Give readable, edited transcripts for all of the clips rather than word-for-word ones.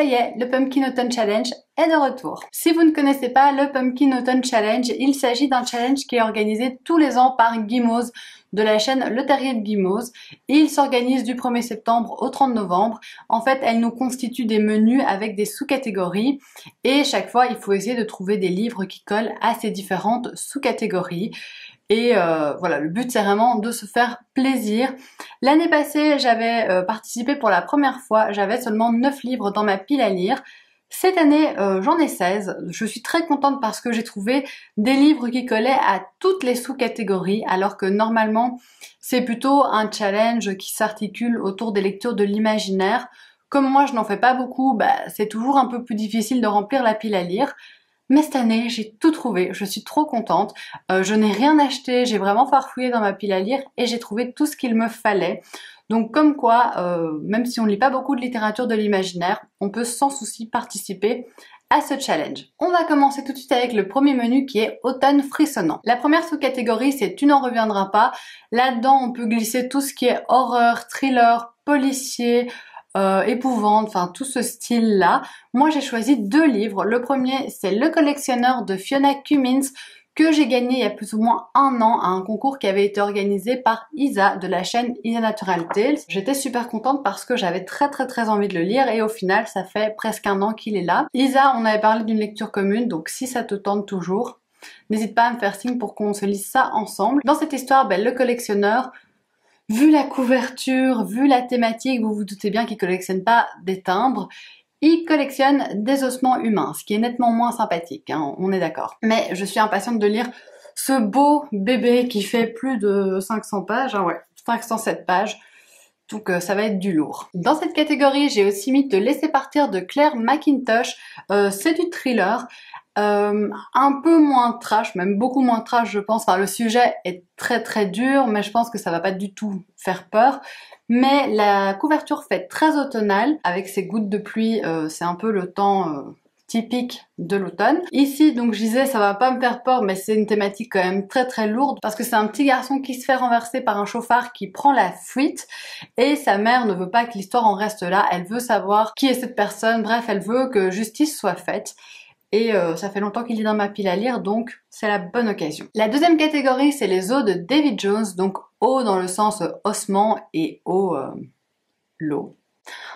Ça y est, le Pumpkin Autumn Challenge est de retour. Si vous ne connaissez pas le Pumpkin Autumn Challenge, il s'agit d'un challenge qui est organisé tous les ans par Gimose de la chaîne Le Terrier de Gimose. Il s'organise du 1er septembre au 30 novembre. En fait, elle nous constitue des menus avec des sous-catégories et chaque fois, il faut essayer de trouver des livres qui collent à ces différentes sous-catégories. Et voilà, le but c'est vraiment de se faire plaisir. L'année passée, j'avais participé pour la première fois, j'avais seulement 9 livres dans ma pile à lire. Cette année, j'en ai 16. Je suis très contente parce que j'ai trouvé des livres qui collaient à toutes les sous-catégories, alors que normalement, c'est plutôt un challenge qui s'articule autour des lectures de l'imaginaire. Comme moi, je n'en fais pas beaucoup, c'est toujours un peu plus difficile de remplir la pile à lire. Mais cette année, j'ai tout trouvé, je suis trop contente. Je n'ai rien acheté, j'ai vraiment farfouillé dans ma pile à lire et j'ai trouvé tout ce qu'il me fallait. Donc comme quoi, même si on ne lit pas beaucoup de littérature de l'imaginaire, on peut sans souci participer à ce challenge. On va commencer tout de suite avec le premier menu qui est Automne frissonnant. La première sous-catégorie, c'est Tu n'en reviendras pas. Là-dedans, on peut glisser tout ce qui est horreur, thriller, policier, épouvante, enfin tout ce style-là. Moi j'ai choisi 2 livres. Le premier c'est Le collectionneur de Fiona Cummins que j'ai gagné il y a plus ou moins 1 an à un concours qui avait été organisé par Isa de la chaîne Isa Natural Tales. J'étais super contente parce que j'avais très envie de le lire et au final ça fait presque 1 an qu'il est là. Isa, on avait parlé d'une lecture commune, donc si ça te tente toujours, n'hésite pas à me faire signe pour qu'on se lise ça ensemble. Dans cette histoire, le collectionneur, vu la couverture, vu la thématique, vous vous doutez bien qu'il collectionne pas des timbres, il collectionne des ossements humains, ce qui est nettement moins sympathique, hein, on est d'accord. Mais je suis impatiente de lire ce beau bébé qui fait plus de 500 pages, hein, ouais, 507 pages, donc ça va être du lourd. Dans cette catégorie, j'ai aussi mis Te laisser partir de Claire McIntosh, c'est du thriller. Un peu moins trash, même beaucoup moins trash je pense, enfin le sujet est très dur mais je pense que ça va pas du tout faire peur, mais la couverture fait très automnale avec ces gouttes de pluie, c'est un peu le temps typique de l'automne. Ici donc je disais ça va pas me faire peur mais c'est une thématique quand même très lourde parce que c'est un petit garçon qui se fait renverser par un chauffard qui prend la fuite et sa mère ne veut pas que l'histoire en reste là, elle veut savoir qui est cette personne, bref elle veut que justice soit faite. Et ça fait longtemps qu'il est dans ma pile à lire, donc c'est la bonne occasion. La deuxième catégorie, c'est les os de David Jones, donc os dans le sens ossement et os l'eau.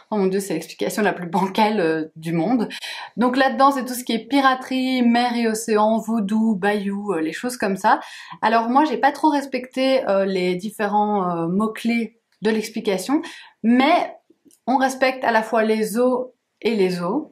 Oh mon dieu, c'est l'explication la plus bancale du monde. Donc là-dedans, c'est tout ce qui est piraterie, mer et océan, vaudou, bayou, les choses comme ça. Alors moi, j'ai pas trop respecté les différents mots-clés de l'explication, mais on respecte à la fois les os et les os.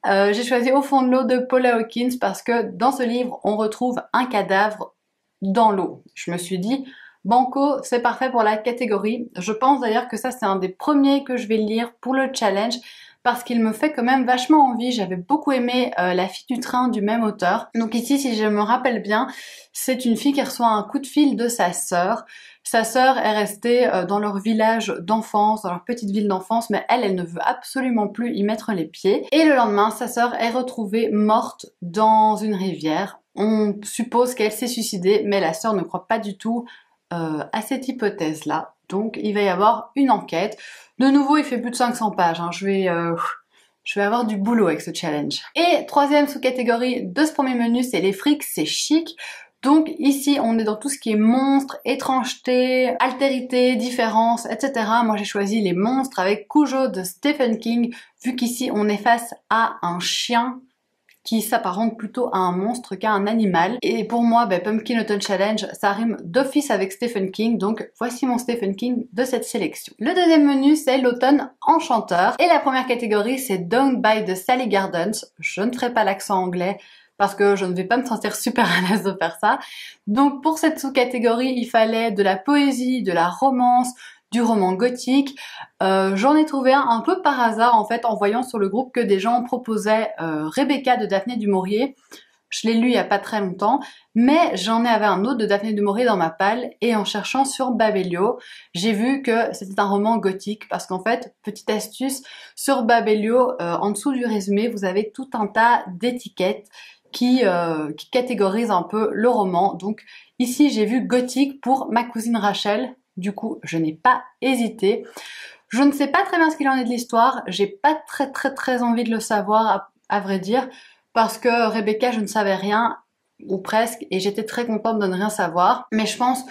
J'ai choisi Au fond de l'eau de Paula Hawkins parce que dans ce livre, on retrouve un cadavre dans l'eau. Je me suis dit, banco, c'est parfait pour la catégorie. Je pense d'ailleurs que ça, c'est un des premiers que je vais lire pour le challenge parce qu'il me fait quand même vachement envie. J'avais beaucoup aimé La fille du train du même auteur. Donc ici, si je me rappelle bien, c'est une fille qui reçoit un coup de fil de sa sœur. Sa sœur est restée dans leur village d'enfance, dans leur petite ville d'enfance, mais elle ne veut absolument plus y mettre les pieds. Et le lendemain, sa sœur est retrouvée morte dans une rivière. On suppose qu'elle s'est suicidée, mais la sœur ne croit pas du tout à cette hypothèse-là. Donc il va y avoir une enquête. De nouveau, il fait plus de 500 pages. Hein. Je vais avoir du boulot avec ce challenge. Et troisième sous-catégorie de ce premier menu, c'est les frics, c'est chic. Donc ici, on est dans tout ce qui est monstres, étrangeté, altérité, différence, etc. Moi, j'ai choisi les monstres avec Cujo de Stephen King, vu qu'ici, on est face à un chien qui s'apparente plutôt à un monstre qu'à un animal. Et pour moi, Pumpkin Autumn Challenge, ça rime d'office avec Stephen King, donc voici mon Stephen King de cette sélection. Le deuxième menu, c'est l'automne enchanteur. Et la première catégorie, c'est Down by the Sally Gardens. Je ne ferai pas l'accent anglais, parce que je ne vais pas me sentir super à l'aise de faire ça. Donc pour cette sous-catégorie, il fallait de la poésie, de la romance, du roman gothique. J'en ai trouvé un peu par hasard en fait en voyant sur le groupe que des gens proposaient Rebecca de Daphné du Maurier. Je l'ai lu il y a pas très longtemps, mais j'en avais un autre de Daphné du Maurier dans ma palle et en cherchant sur Babelio, j'ai vu que c'était un roman gothique parce qu'en fait, petite astuce, sur Babelio, en dessous du résumé, vous avez tout un tas d'étiquettes qui catégorise un peu le roman. Donc ici j'ai vu gothique pour Ma cousine Rachel, du coup je n'ai pas hésité. Je ne sais pas très bien ce qu'il en est de l'histoire, j'ai pas très envie de le savoir à vrai dire, parce que Rebecca, je ne savais rien, ou presque, et j'étais très contente de ne rien savoir. Mais je pense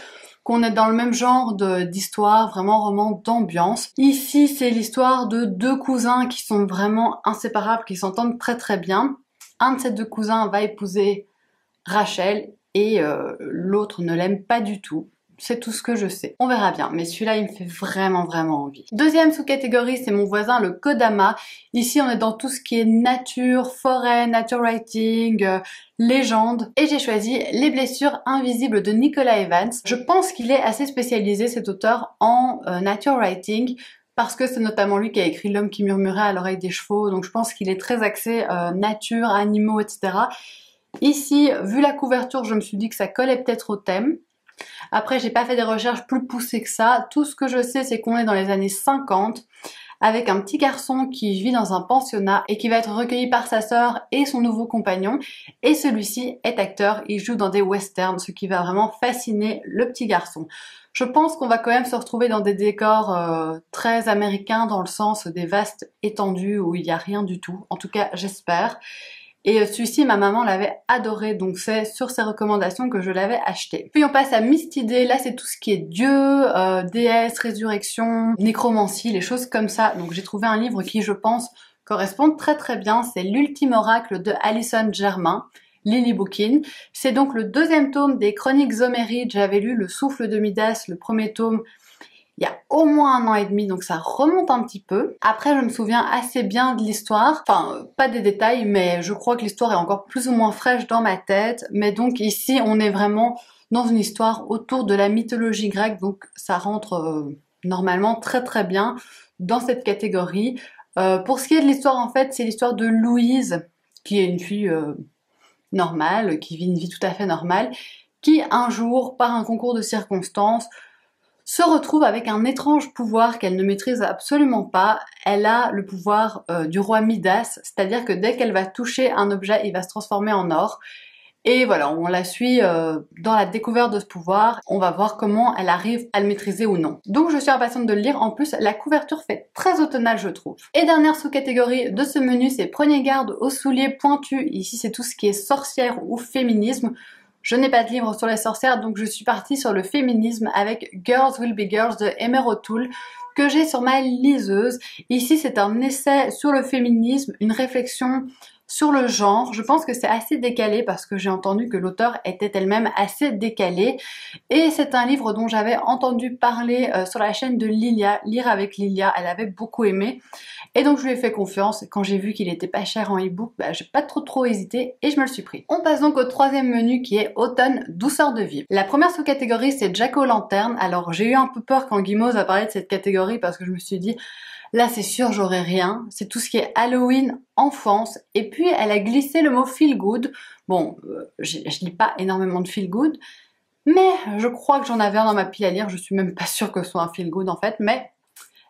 qu'on est dans le même genre d'histoire, vraiment roman d'ambiance. Ici, c'est l'histoire de deux cousins qui sont vraiment inséparables, qui s'entendent très bien. Un de ces deux cousins va épouser Rachel et l'autre ne l'aime pas du tout. C'est tout ce que je sais. On verra bien, mais celui-là, il me fait vraiment envie. Deuxième sous-catégorie, c'est mon voisin, le Kodama. Ici, on est dans tout ce qui est nature, forêt, nature writing, légende. Et j'ai choisi Les blessures invisibles de Nicolas Evans. Je pense qu'il est assez spécialisé, cet auteur, en nature writing, parce que c'est notamment lui qui a écrit L'homme qui murmurait à l'oreille des chevaux. Donc je pense qu'il est très axé nature, animaux, etc. Ici, vu la couverture, je me suis dit que ça collait peut-être au thème. Après, j'ai pas fait des recherches plus poussées que ça. Tout ce que je sais, c'est qu'on est dans les années 50, avec un petit garçon qui vit dans un pensionnat et qui va être recueilli par sa sœur et son nouveau compagnon. Et celui-ci est acteur, il joue dans des westerns, ce qui va vraiment fasciner le petit garçon. Je pense qu'on va quand même se retrouver dans des décors très américains, dans le sens des vastes étendues où il n'y a rien du tout. En tout cas, j'espère. Et celui-ci, ma maman l'avait adoré, donc c'est sur ses recommandations que je l'avais acheté. Puis on passe à Mystidée, là c'est tout ce qui est dieu, déesse, résurrection, nécromancie, les choses comme ça. Donc j'ai trouvé un livre qui, je pense, correspond très bien, c'est L'ultime oracle de Alison Germain, Lily Bookin. C'est donc le deuxième tome des Chroniques Homérides. J'avais lu Le souffle de Midas, le premier tome, il y a au moins 1 an et demi, donc ça remonte un petit peu. Après, je me souviens assez bien de l'histoire. Enfin, pas des détails, mais je crois que l'histoire est encore plus ou moins fraîche dans ma tête. Mais donc ici, on est vraiment dans une histoire autour de la mythologie grecque, donc ça rentre normalement très bien dans cette catégorie. Pour ce qui est de l'histoire, en fait, c'est l'histoire de Louise, qui est une fille normale, qui vit une vie tout à fait normale, qui un jour, par un concours de circonstances, se retrouve avec un étrange pouvoir qu'elle ne maîtrise absolument pas. Elle a le pouvoir du roi Midas, c'est-à-dire que dès qu'elle va toucher un objet, il va se transformer en or. Et voilà, on la suit dans la découverte de ce pouvoir. On va voir comment elle arrive à le maîtriser ou non. Donc je suis impatiente de le lire. En plus, la couverture fait très automnale, je trouve. Et dernière sous-catégorie de ce menu, c'est Prenez garde aux souliers pointus. Ici, c'est tout ce qui est sorcière ou féminisme. Je n'ai pas de livre sur les sorcières, donc je suis partie sur le féminisme avec Girls Will Be Girls de Emer O'Toole, que j'ai sur ma liseuse. Ici, c'est un essai sur le féminisme, une réflexion sur le genre. Je pense que c'est assez décalé parce que j'ai entendu que l'auteur était elle-même assez décalée. Et c'est un livre dont j'avais entendu parler sur la chaîne de Lilia, Lire avec Lilia. Elle avait beaucoup aimé. Et donc je lui ai fait confiance. Quand j'ai vu qu'il était pas cher en e-book, j'ai pas trop hésité et je me le suis pris. On passe donc au troisième menu qui est Automne, douceur de vivre. La première sous-catégorie c'est Jack-o'-lantern. Alors j'ai eu un peu peur quand Guimauve a parlé de cette catégorie parce que je me suis dit là c'est sûr j'aurai rien. C'est tout ce qui est Halloween, enfance. Et puis elle a glissé le mot feel good. Bon, je lis pas énormément de feel good, mais je crois que j'en avais un dans ma pile à lire. Je suis même pas sûre que ce soit un feel good en fait, mais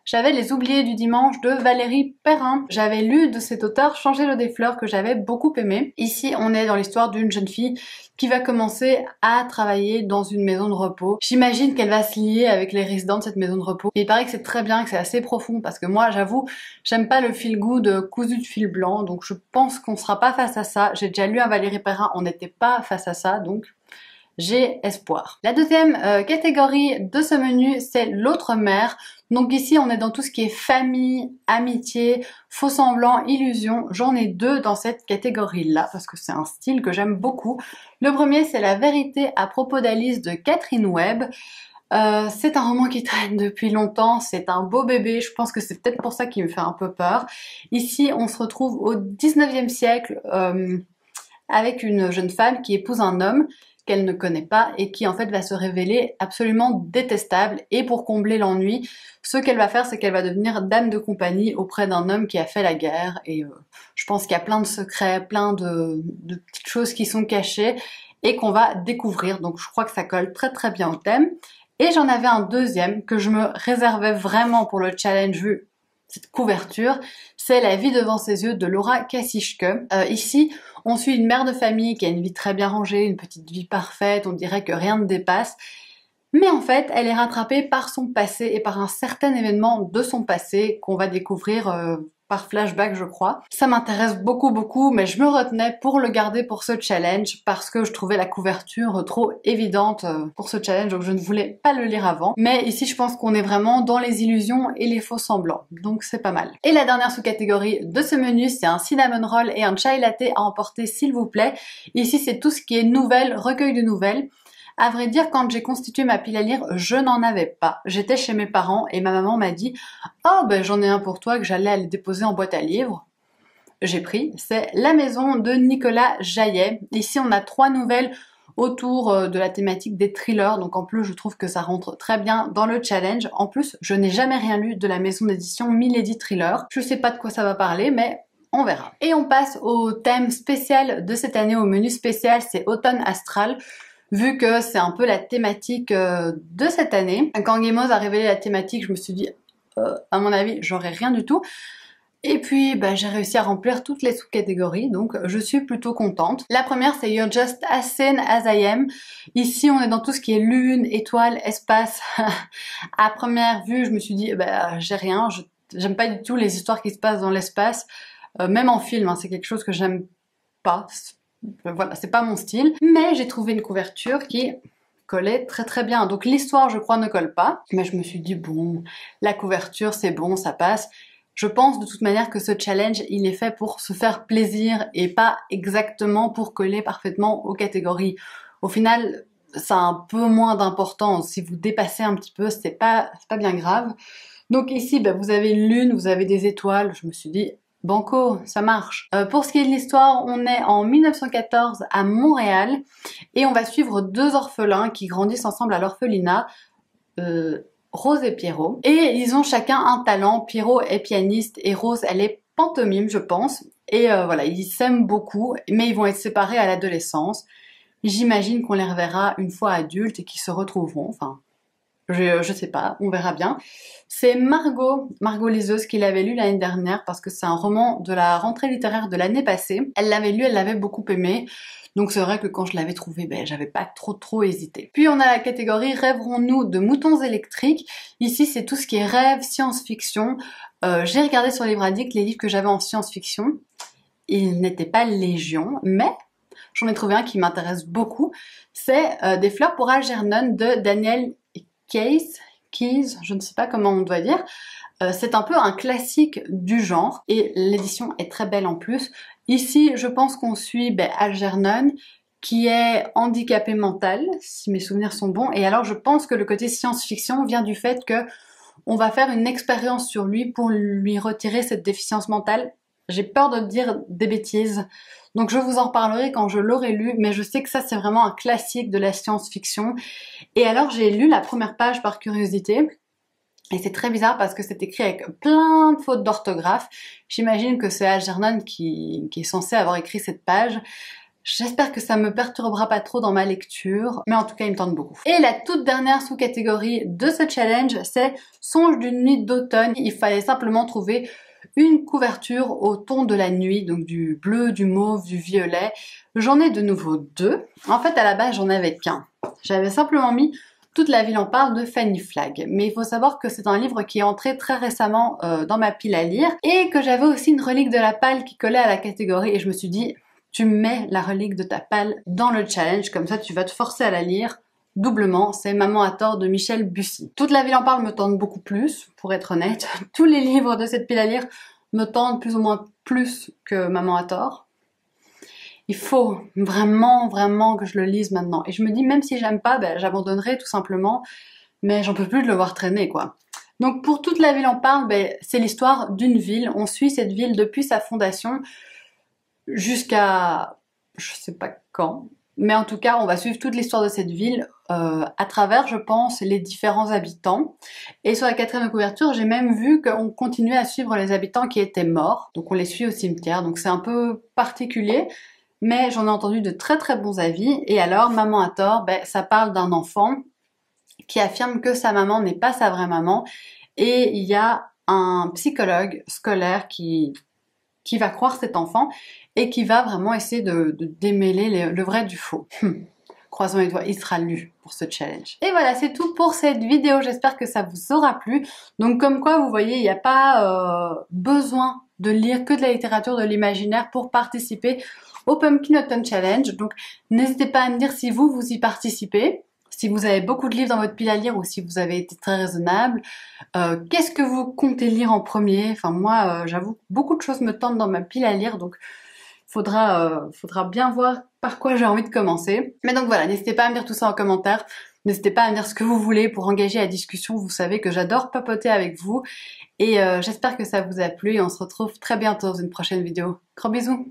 j'avais Les Oubliés du dimanche de Valérie Perrin. J'avais lu de cet auteur Changer l'eau des fleurs que j'avais beaucoup aimé. Ici, on est dans l'histoire d'une jeune fille qui va commencer à travailler dans une maison de repos. J'imagine qu'elle va se lier avec les résidents de cette maison de repos. Et il paraît que c'est très bien, que c'est assez profond parce que moi, j'avoue, j'aime pas le feel good cousu de fil blanc, donc je pense qu'on sera pas face à ça. J'ai déjà lu un Valérie Perrin, on n'était pas face à ça, donc j'ai espoir. La deuxième catégorie de ce menu, c'est l'autre mère. Donc ici, on est dans tout ce qui est famille, amitié, faux semblants, illusions. J'en ai deux dans cette catégorie-là parce que c'est un style que j'aime beaucoup. Le premier, c'est La vérité à propos d'Alice de Catherine Webb. C'est un roman qui traîne depuis longtemps, c'est un beau bébé, je pense que c'est peut-être pour ça qu'il me fait un peu peur. Ici, on se retrouve au 19e siècle avec une jeune femme qui épouse un homme qu'elle ne connaît pas et qui en fait va se révéler absolument détestable. Et pour combler l'ennui, ce qu'elle va faire, c'est qu'elle va devenir dame de compagnie auprès d'un homme qui a fait la guerre. Et je pense qu'il y a plein de secrets, plein de petites choses qui sont cachées et qu'on va découvrir. Donc je crois que ça colle très bien au thème. Et j'en avais un deuxième que je me réservais vraiment pour le challenge vu cette couverture, c'est La vie devant ses yeux de Laura Kasischke. Ici, on suit une mère de famille qui a une vie très bien rangée, une petite vie parfaite, on dirait que rien ne dépasse. Mais en fait, elle est rattrapée par son passé et par un certain événement de son passé qu'on va découvrir par flashback, je crois. Ça m'intéresse beaucoup, mais je me retenais pour le garder pour ce challenge parce que je trouvais la couverture trop évidente pour ce challenge, donc je ne voulais pas le lire avant. Mais ici, je pense qu'on est vraiment dans les illusions et les faux semblants, donc c'est pas mal. Et la dernière sous-catégorie de ce menu, c'est un cinnamon roll et un chai latte à emporter, s'il vous plaît. Ici, c'est tout ce qui est nouvelles, recueil de nouvelles. À vrai dire, quand j'ai constitué ma pile à lire, je n'en avais pas. J'étais chez mes parents et ma maman m'a dit « Oh, ben j'en ai un pour toi que j'allais aller déposer en boîte à livres. » J'ai pris. C'est La Maison de Nicolas Jaillet. Ici, on a 3 nouvelles autour de la thématique des thrillers. Donc en plus, je trouve que ça rentre très bien dans le challenge. En plus, je n'ai jamais rien lu de la maison d'édition Milady Thriller. Je sais pas de quoi ça va parler, mais on verra. Et on passe au thème spécial de cette année, au menu spécial, c'est Automne Astral. Vu que c'est un peu la thématique de cette année. Quand Gimoz a révélé la thématique, je me suis dit, à mon avis, j'aurais rien du tout. Et puis, j'ai réussi à remplir toutes les sous-catégories, donc je suis plutôt contente. La première, c'est You're Just As Sane As I Am. Ici, on est dans tout ce qui est lune, étoile, espace. À première vue, je me suis dit, j'ai rien, j'aime pas du tout les histoires qui se passent dans l'espace. Même en film, hein, c'est quelque chose que j'aime pas. Voilà, c'est pas mon style, mais j'ai trouvé une couverture qui collait très bien. Donc l'histoire, je crois, ne colle pas, mais je me suis dit bon, la couverture, c'est bon, ça passe. Je pense de toute manière que ce challenge, il est fait pour se faire plaisir et pas exactement pour coller parfaitement aux catégories. Au final, ça a un peu moins d'importance. Si vous dépassez un petit peu, c'est pas bien grave. Donc ici, vous avez une lune, vous avez des étoiles. Je me suis dit banco, ça marche. Pour ce qui est de l'histoire, on est en 1914 à Montréal et on va suivre 2 orphelins qui grandissent ensemble à l'orphelinat, Rose et Pierrot. Et ils ont chacun un talent. Pierrot est pianiste et Rose, elle est pantomime, je pense. Et voilà, ils s'aiment beaucoup, mais ils vont être séparés à l'adolescence. J'imagine qu'on les reverra une fois adultes et qu'ils se retrouveront, enfin... Je sais pas, on verra bien. C'est Margot Liseuse qui l'avait lu l'année dernière parce que c'est un roman de la rentrée littéraire de l'année passée. Elle l'avait lu, elle l'avait beaucoup aimé. Donc c'est vrai que quand je l'avais trouvé, j'avais pas trop hésité. Puis on a la catégorie Rêverons-nous de moutons électriques. Ici c'est tout ce qui est rêve, science-fiction. J'ai regardé sur Libradic les livres que j'avais en science-fiction. Ils n'étaient pas légion, mais j'en ai trouvé un qui m'intéresse beaucoup. C'est Des fleurs pour Algernon de Daniel Keyes, je ne sais pas comment on doit dire. C'est un peu un classique du genre et l'édition est très belle en plus. Ici, je pense qu'on suit Algernon qui est handicapé mental, si mes souvenirs sont bons. Et alors, je pense que le côté science-fiction vient du fait que on va faire une expérience sur lui pour lui retirer cette déficience mentale. J'ai peur de dire des bêtises, donc je vous en reparlerai quand je l'aurai lu, mais je sais que ça c'est vraiment un classique de la science-fiction. Et alors j'ai lu la première page par curiosité, et c'est très bizarre parce que c'est écrit avec plein de fautes d'orthographe. J'imagine que c'est Algernon qui est censé avoir écrit cette page. J'espère que ça me perturbera pas trop dans ma lecture, mais en tout cas il me tente beaucoup. Et la toute dernière sous-catégorie de ce challenge, c'est Songe d'une nuit d'automne. Il fallait simplement trouver une couverture au ton de la nuit, donc du bleu, du mauve, du violet. J'en ai de nouveau 2. En fait, à la base, j'en avais qu'un. J'avais simplement mis Toute la ville en parle de Fanny Flagg. Mais il faut savoir que c'est un livre qui est entré très récemment dans ma pile à lire et que j'avais aussi une relique de la palle qui collait à la catégorie et je me suis dit, tu mets la relique de ta palle dans le challenge, comme ça tu vas te forcer à la lire. Doublement, c'est Maman a tort de Michel Bussy. Toute la ville en parle me tente beaucoup plus, pour être honnête. Tous les livres de cette pile à lire me tentent plus ou moins plus que Maman a tort. Il faut vraiment que je le lise maintenant. Et je me dis, même si j'aime pas, j'abandonnerai tout simplement. Mais j'en peux plus de le voir traîner, quoi. Donc pour Toute la ville en parle, c'est l'histoire d'une ville. On suit cette ville depuis sa fondation jusqu'à... je sais pas quand. Mais en tout cas, on va suivre toute l'histoire de cette ville à travers, je pense, les différents habitants. Et sur la 4e couverture, j'ai même vu qu'on continuait à suivre les habitants qui étaient morts. Donc on les suit au cimetière, donc c'est un peu particulier. Mais j'en ai entendu de très bons avis. Et alors, Maman a tort, ça parle d'un enfant qui affirme que sa maman n'est pas sa vraie maman. Et il y a un psychologue scolaire qui va croire cet enfant et qui va vraiment essayer de démêler le vrai du faux. croisons les doigts, il sera lu pour ce challenge. Et voilà, c'est tout pour cette vidéo. J'espère que ça vous aura plu. Donc comme quoi, vous voyez, il n'y a pas besoin de lire que de la littérature de l'imaginaire pour participer au Pumpkin Autumn Challenge. Donc n'hésitez pas à me dire si vous y participez, si vous avez beaucoup de livres dans votre pile à lire ou si vous avez été très raisonnable. Qu'est-ce que vous comptez lire en premier? Enfin moi, j'avoue, beaucoup de choses me tentent dans ma pile à lire, donc faudra bien voir par quoi j'ai envie de commencer. Mais donc voilà, n'hésitez pas à me dire tout ça en commentaire. N'hésitez pas à me dire ce que vous voulez pour engager la discussion. Vous savez que j'adore papoter avec vous. Et j'espère que ça vous a plu et on se retrouve très bientôt dans une prochaine vidéo. Gros bisous!